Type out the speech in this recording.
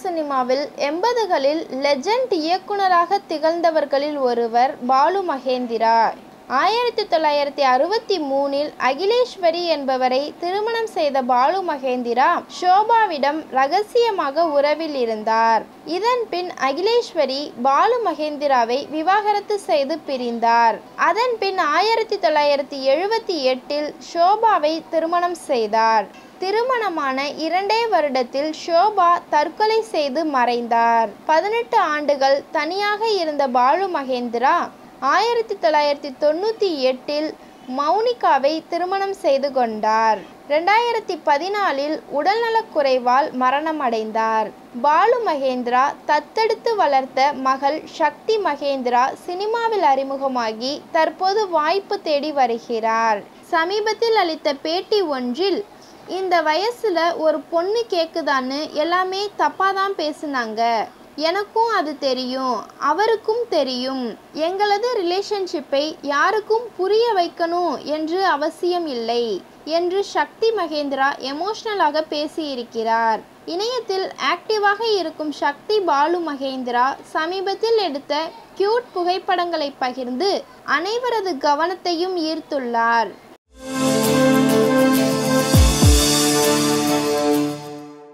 சினிமாவில் 80களில் லெஜண்ட் இயக்குனராக திகழ்ந்தவர்களில் ஒருவர் பாலு மகேந்திரா. 1963இல் அகிலேஸ்வரி என்பவரை திருமணம் செய்த பாலு மகேந்திரா ஷோபாவிடம் ரகசியமாக உறவில் இருந்தார். இதன் பின் அகிலேஸ்வரி பாலு மகேந்திராவை விவாகரத்து செய்து பிரிந்தார். அதன் பின் 1978இல் ஷோபாவை திருமணம் செய்தார். திருமணமான 2 வருடத்தில் ஷோபா தற்கொலை செய்து மறைந்தார். 18 ஆண்டுகள் தனியாக இருந்த பாலு மகேந்திரா 1998இல் மௌனிகாவை திருமணம் செய்து கொண்டார். 2014இல் உடல்நலக்குறைவால் மரணமடைந்தார். பாலு மகேந்திரா தத்தெடுத்து வளர்த்த மகள் சக்தி மகேந்திரா சினிமாவில் அறிமுகமாகி தற்போது வாய்ப்பு தேடி வருகிறார். சமீபத்தில் அளித்த பேட்டி ஒன்றில், இந்த வயசுல ஒரு பொண்ணு கேக்குதான்னு எல்லாமே தப்பாதான் பேசுனாங்க. எனக்கும் அது தெரியும், அவருக்கும் தெரியும். எங்களது ரிலேஷன்ஷிப்பை யாருக்கும் புரிய வைக்கணும் என்று அவசியம் இல்லை என்று சக்தி மகேந்திரா எமோஷனலாக பேசியிருக்கிறார். இணையத்தில் ஆக்டிவாக இருக்கும் சக்தி பாலு மகேந்திரா சமீபத்தில் எடுத்த கியூட் புகைப்படங்களை பகிர்ந்து அனைவரது கவனத்தையும் ஈர்த்துள்ளார்.